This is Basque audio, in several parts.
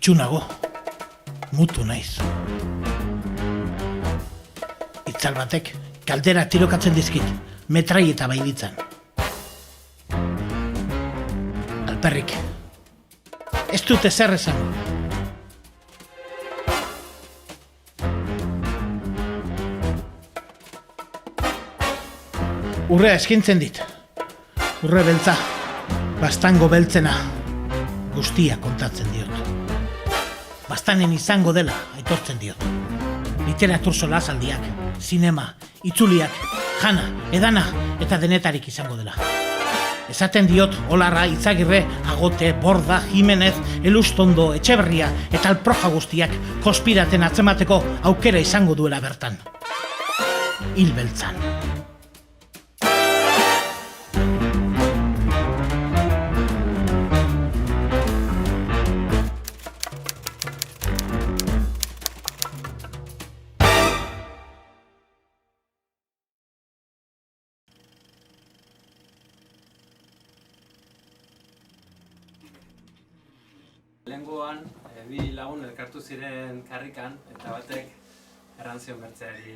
Itxunago, mutu naiz. Itzal batek kalderak tirokatzen dizkit, metraieta bailitzan. Alperrik, ez dute zer esango. Urrea eskintzen dit. Urre beltza, bastango beltzena, guztia kontatzen diot. Bastanen izango dela, aitortzen diot. Literatur solasaldiak, zinema, itzuliak, jana, edana eta denetarik izango dela. Esaten diot Olarra, Izagirre, Agote, Borda, Jimenez, Elustondo, Etxeberria eta Alproja guztiak konspiraten atzemateko aukera izango duela bertan. Hil beltzan. Lehengoan, bi lagun elkartu ziren karrikan, eta batek errantzion bertzeari.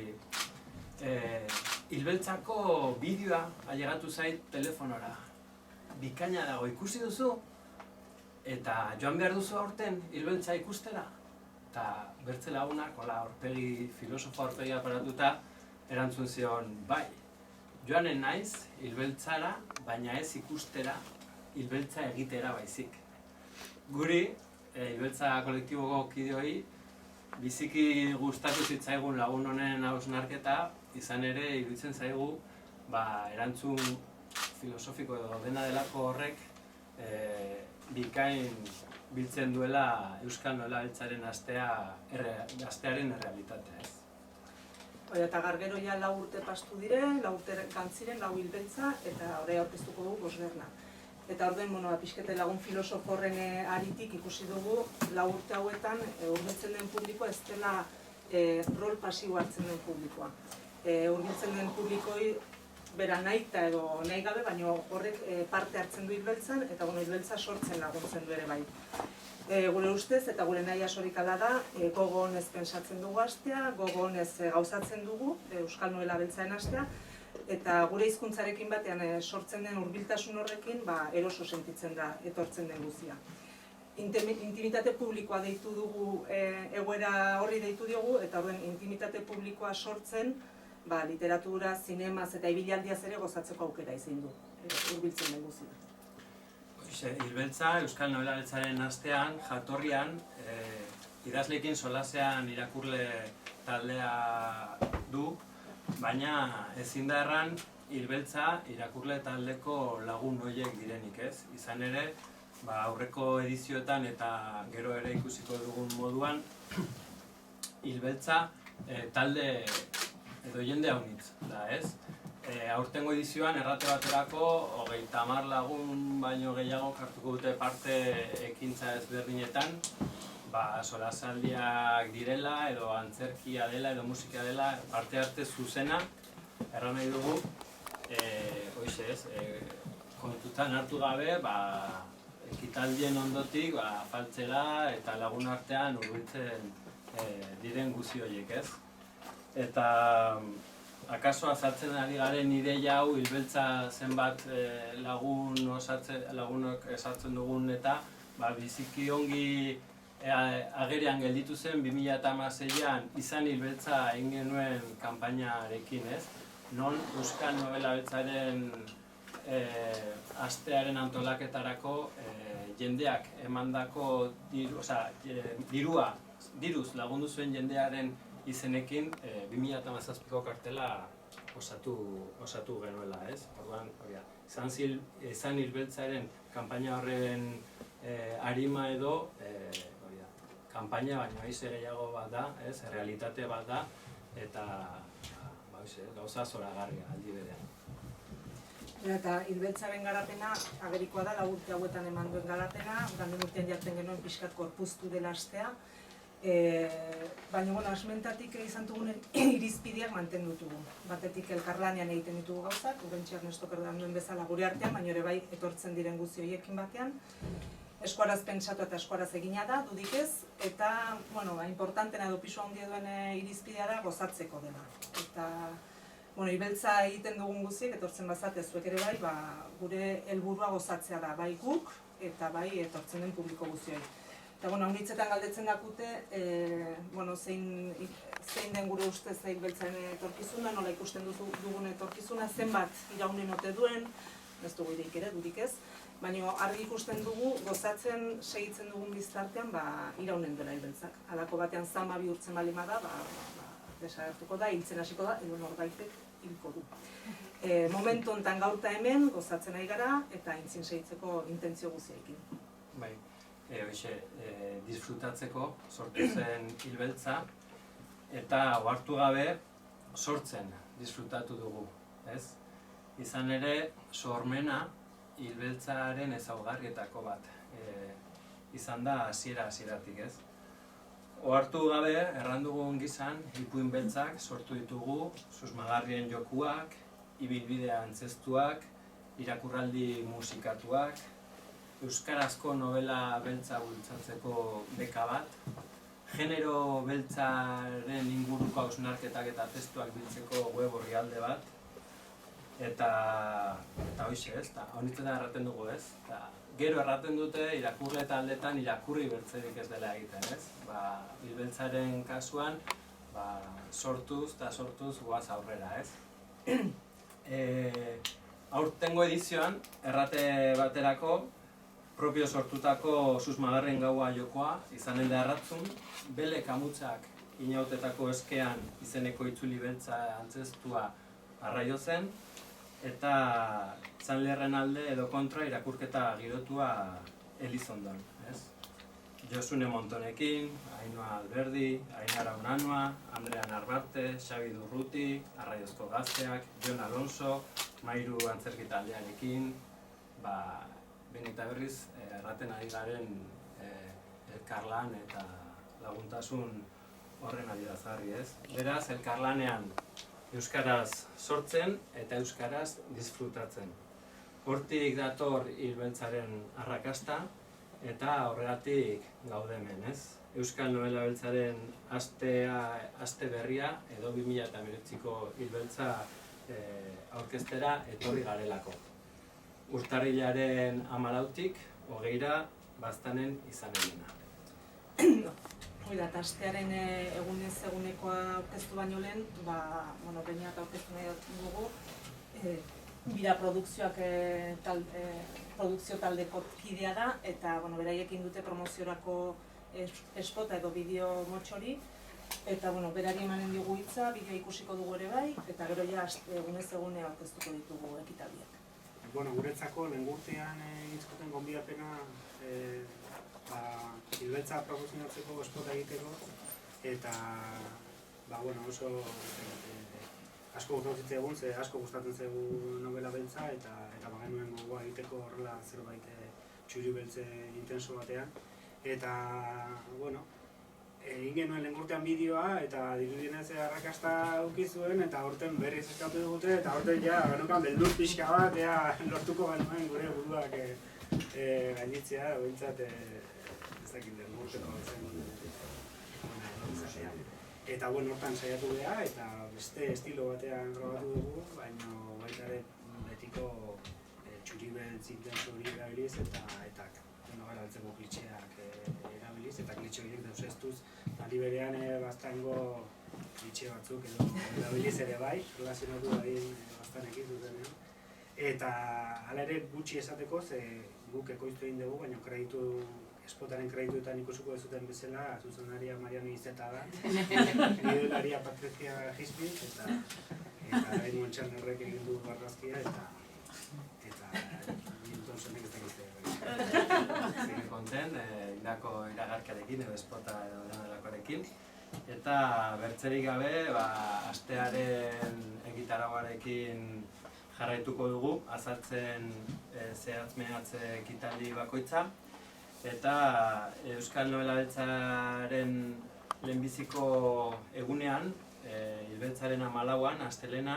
Hilbeltzako bideoa ailegatu zait telefonora. Bikaina dago, ikusi duzu? Eta joan behar duzu aurten hilbeltza ikustera? Eta bertze lagunak, aurpegi, filosofo aurpegi aparatuta, erantzun zion, bai, joanen naiz hilbeltzara, baina ez ikustera, hilbeltza egitera baizik. Guri, hilbeltza kolektiboko kideoi, biziki gustatu zitzaigun lagun honen hausnarketa, izan ere iruditzen zaigu erantzun filosofiko edo dena delako horrek bikain biltzen duela Euskal Noela Beltzaren astearen errealitatea. Eta gargero ja 4 urte pastu diren, 4 urte gantziren, 4 hilbeltza, eta horre aurkeztuko dugu bosgerna. Eta orduen, pixkete lagun filosofo horren aritik ikusi dugu, 4 urte hauetan hurbiltzen den publikoa ez dela rol pasibo hartzen den publikoa. Hurbiltzen den publikoi bera nahita edo nahi gabe, baina horrek parte hartzen du hilbeltzan, eta hilbeltza sortzen laguntzen du ere bai. Gure ustez eta gure nahi asorik ala da, gogo honez pensatzen dugu astea, gogo honez gauzatzen dugu, Euskal Noela Beltzaren astea, eta gure hizkuntzarekin batean sortzen den hurbiltasun horrekin eroso sentitzen da etortzen den guztia. Intimitate publikoa deitu dugu, egoera horri deitu diogu, eta horren intimitate publikoa sortzen literatura, zinemaz eta ibilaldiaz ere gozatzeko aukera izan du, hurbiltzen den guztia. Hilbeltza, Euskal Noela Beltzaren astean, jatorrian, idazleekin solasean irakurle taldea du, baina ezin da erran hilbeltza irakurle taldeko lagun horiek direnik, ez? Izan ere, aurreko edizioetan eta gero ere ikusiko dugun moduan, hilbeltza talde edo jende haunitz da, ez? Aurtengo edizioan errate baterako 30 lagun baino gehiago hartuko dute parte ekintza ezberdinetan, solasaldiak direla, edo antzerkia dela, edo musika dela, parte arte zuzena, erran nahi dugu, kontutan hartu gabe, ekitaldien ondotik, afaltzera eta lagun artean hurbiltzen diren guzi horiek, ez? Eta akaso azaltzen ari garen ideia hau hilbeltza zenbat lagunok esatzen dugun eta biziki ongi agerian gelditu zen 2016an izan hilbeltza egin genuen kanpainarekin, ez? Non Euskal Noela Beltzaren astearen antolaketarako jendeak emandako diruz lagundu zuen jendearen izenekin 2017ko kartela osatu genuela, ez? Orduan, izan hilbeltzaren kanpaina horren arima edo kanpaina baino aize gehiago bat da, realitate bat da, eta gauza zoragarria aldi berean. Eta hilbeltzaren garapena agerikoa da, 4 urte hauetan eman duen garapena, den urtean jartzen genuen pixkat korpuztu dela astea, baina asmentatik izan dugun irizpideak mantendutugu. Batetik elkarlanean egiten ditugu gauzak, Urrentxe Ernesto Kerdan duen bezala gure artean, baina ere bai etortzen diren guzti horiekin batean. eskuaraz pentsatu eta eskuaraz egina da, dudik ez, eta, bueno, importantena edo pisu handia duen irizpidea da gozatzeko dela. Eta, bueno, ibeltza egiten dugun guziek, etortzen bazate zuek ere bai, gure helburua gozatzea da, bai guk, eta bai etortzen den publiko guzioi. Eta, bueno, honitzetan galdetzen dakute, bueno, zein den gure ustez ibeltzaren etorkizuna, nola ikusten dugun etorkizuna, zenbat iraunen ote duen, ez dugu ideik ere, dudik ez, baina argi ikusten dugu, gozatzen segitzen dugun biztartean, iraunen dela ibeltzak. Halako batean zama bihurtzen bali da, desagertuko da, hiltzen hasiko da, edo norbaitek hilko du. Momentu honetan gaur eta hemen, gozatzen ari gara, eta aintzin segitzeko intentzio guziekin. Bai, disfrutatzeko sortu zen hilbeltza, eta ohartu gabe sortzen disfrutatu dugu, ez? Izan ere, sormena hilbeltzaren ezaugarrietako bat izan da hasieratik, ez? Ohartu gabe, errandugun gizan, ipuin beltzak sortu ditugu, susmagarrien jokuak, ibilbidea antzestuak, irakurraldi musikatuak, euskarazko novela beltza bultzatzeko beka bat, genero beltzaren inguruko hausnarketak eta testuak biltzeko web orrialde bat, eta hoxe, ez? Honitzetan erraten dugu, ez? Gero erraten dute irakurle taldetan irakurri bertzerik ez dela egiten, ez? Hilbeltzaren kasuan, sortuz eta sortuz goaz aurrera, ez? Aurtengo edizioan, errate baterako, propio sortutako susmagarrien gaua jokoa, izanen da erratzun, bele kamutsak inautetako eskean izeneko itzuli beltza antzestua arraio zen, eta Zanlerren alde edo kontra irakurketa girotua Elizondon, ez? Josune Montonekin, Ainhoa Alberdi, Ainara Unanua, Andrea Narbarte, Xabi Durruti, Arraiozko Gazteak, Jon Alonso, Mairu Antzerkitaldearekin, behin eta berriz erraten ari garen elkarlan eta laguntasun horren adierazgarri, ez? Beraz, elkarlanean euskaraz sortzen eta euskaraz disfrutatzen. Hortik dator hilbeltzaren arrakasta eta horregatik gaude hemen, ez? Euskal Novela Beltzaren aste berria edo 2019ko hilbeltza aurkeztera etorri garelako. Urtarrilaren 14tik 20ra Baztanen izanena. Hoi da, eta astearen egunez egunekoa aurkeztu baino lehen, behinat aurkeztu nahi dugu, Bira produkzio taldeko kidea da, eta beraiekin dute promoziorako espota edo bideo motxori, eta berari emanen digu hitza, bideo ikusiko dugu ere bai, eta gero ja egunez egune aurkeztuko ditugu ekitaldiak. Guretzako lehen urtean egizkoten gonbidapena hilbeltza promozionatzeko espota egiteko, eta oso asko gustatzen zegoen, asko gustatzen zegoen novela beltza, eta bagenuen gogoa egiteko horrela zerbait txuri beltze intenso batean. Eta, egin genuen lehen urtean bideoa, eta dirudienez arrakasta eduki zuen, eta aurten berriz eskatu dugute, eta aurten genukan beldur pixka bat, lortuko genuen gure buruak gainditzea, behintzat ez dakit lehen urteko zen. Eta hortan saiatu geha, eta beste estilo batean grabatu dugu, baina baita ere betiko txuri beltz intenso hori erabiliz, eta galtzeko klitxeak erabiliz, eta klitxe horiek deusestuz, aldi berean Baztango klitxe batzuk edo erabiliz ere bai, relazionatu Baztanekin zuzenean. Eta hala ere gutxi esateko, ze guk ekoiztu egin dugu, baina espotaren kredituetan ikusiko dezuten bezala, zuzenaria Mariano Izeta da, bidelaria Patricia Gisbit, eta Edmond Txanderrek egin du barrazkia, eta Newton Sonek ez dakite. Zine konten, hildako iragarkiarekin edo espota edo denolakoarekin. Eta bertzerik gabe, astearen egitarauarekin jarraituko dugu, azaltzen zehatz-mehatz ekitaldi bakoitza. Eta Euskal Novela Beltzaren lehenbiziko egunean, hilbeltzaren 14an, astelena,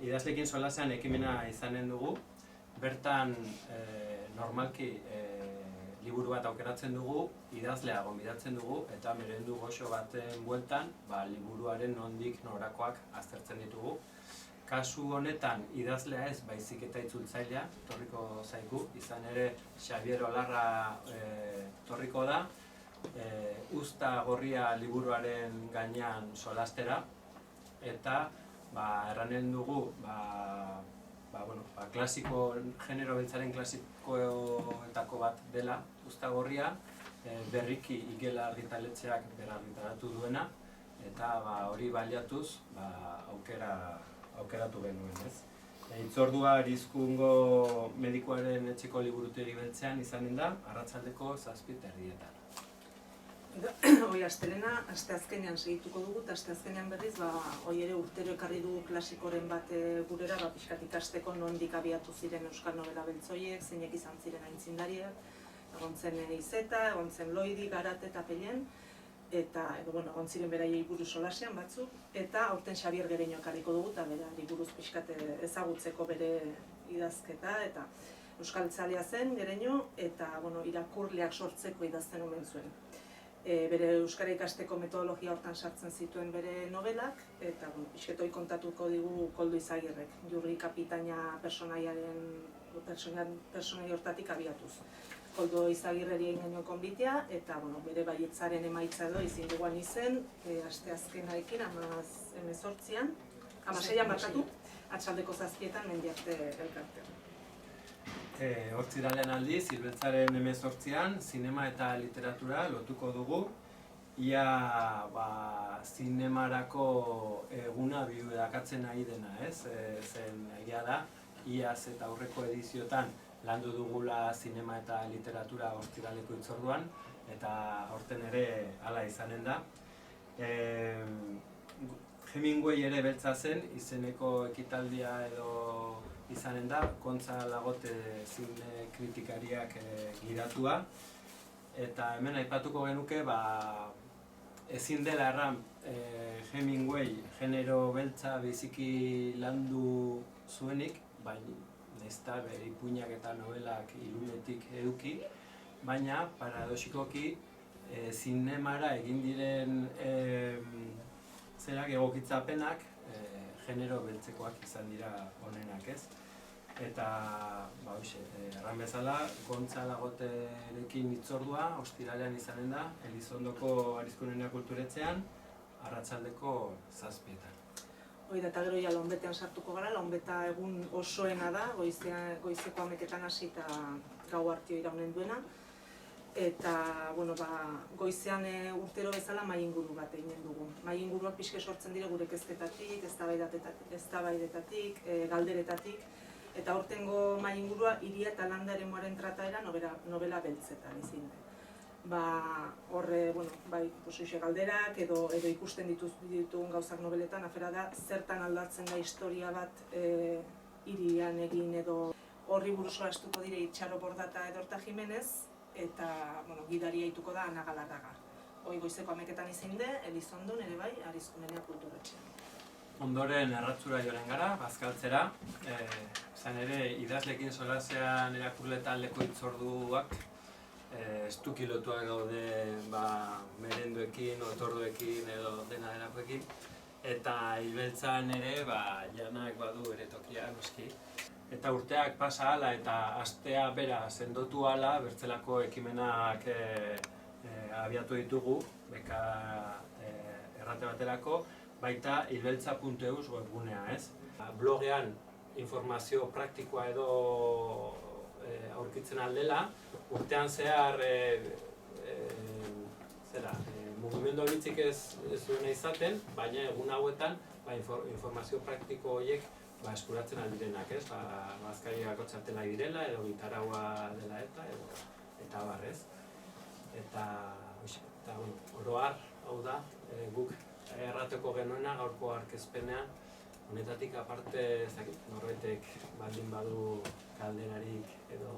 idazleekin solasean ekimena izanen dugu. Bertan, normalki, liburu bat aukeratzen dugu, idazlea gonbidatzen dugu, eta merendu goxo baten bueltan liburuaren nondik norakoak aztertzen ditugu. Kasu honetan idazlea ez, baizik eta itzultzailea torriko zaigu, izan ere Xabier Olarra torriko da, Uzta Gorria liburuaren gainean solastera, eta erranen dugu klasiko, genero beltzaren klasikoetako bat dela Uzta Gorria, berriki Igela argitaletxeak berargitaratu duena, eta hori baliatuz aukeratu genuen, ez? Hitzordua Arizkungo medikuaren etxeko liburutegi beltzean izanen da, arratsaldeko 7:30. Hoi astelena, asteazkenean segituko dugu, eta asteazkenean berriz, hoi ere urtero ekarri dugu klasikoren bat gurera, pixkat ikasteko nondik abiatu ziren euskal novela beltzoiek, zeinek izan ziren aintzindariak, egon zen Izeta, egon zen Loidi, Garate eta Pellen, eta egon ziren beraiei buruz solasean batzuk, eta aurten Xabier Gereño ekarriko dugu, eta berari buruz pixkat ezagutzeko bere idazketa, eta euskaltzalea zen Gereño, eta irakurleak sortzeko idazten omen zuen. Bere euskara ikasteko metodologia hortan sartzen zituen bere novelak, eta pixketoi kontatuko digu Koldo Izagirrek, Jurri kapitaina personai hortatik abiatuz. Koldo Izagirreri egin genio konbitea, eta bere baietzaren emaitza edo izin duguan izen, asteazkenarekin, 16an markatu, atxaldeko 7:00 Mendiarte elkartean. Hortziralean aldiz, Ilbeltzaren 18an, zinema eta literatura lotuko dugu. Ia zinemarako eguna bidakatzen nahi dena, ez? Zen egia da, iaz eta aurreko ediziotan landu dugula zinema eta literatura hortziraleko hitzorduan, eta aurten ere hala izanen da. Hemingway ere beltza zen, izeneko ekitaldia edo izanen da, Kontza Lagote zine kritikariak gidatua. Eta hemen aipatuko genuke, ezin dela erran Hemingway genero beltza biziki landu zuenik, baina nezta bere ipuinak eta novelak ilunetik eduki, baina paradoxikoki zinemara egin diren egokitzapenak genero beltzekoak izan dira honenak, ez? Eta, erran bezala, Kontza Lagoterekin hitzordua, ostiralean izanen da, Elizondoko Arizkunenea kulturetxean, arratsaldeko 7:00. Hoi da, eta gero ja Launbetean sartuko gara, Launbeta egun osoena da, goizeko 11:00 hasi eta gau artio iraunen duena. Eta, goizean urtero bezala mahai inguru bat eginen dugu. Mahai inguruak pixke sortzen dire gure kezketatik, eztabaidetatik, galderetatik. Eta hortengo mahai ingurua Hiria eta Landa eremuaren trataera novela beltzetan izin. Horre, galderak edo ikusten ditugun gauzak nobeletan, afera da, zertan aldatzen da historia bat Hirian egin edo horri buruz astuko dire Itxaro Bordata Edorta Jimenez, eta gidaria ituko da Ana Galarraga. Hoi goizeko 11:00 izin de, Elizondon ere bai, Arizkunenea kulturetxean. Ondoren erratzura joren gara, bazkaltzera. Izan ere, idazlekin solasean erakurle taldeko hitzorduak estuki lotuak gaude merenduekin, otorduekin edo dena delakoekin. Eta Ilbeltzan ere, janak badu ere tokia noski. Eta urteak pasa hala eta astea bera sendotu hala, bertzelako ekimenak abiatu ditugu, beka errate baterako, baita ilbeltza.eus webgunea, ez? Blogean informazio praktikoa edo aurkitzen aldela, urtean zehar mugimendu horietzik ez duena izaten, baina egun hauetan informazio praktiko horiek eskuratzen aldirenak, ez? Bazkariako txartela direla, edo gitaraua dela eta barrez. Eta oroar, hau da, guk errateko genuena gaurko aurkezpenean, honetatik aparte, norbaitek baldin badu galderarik edo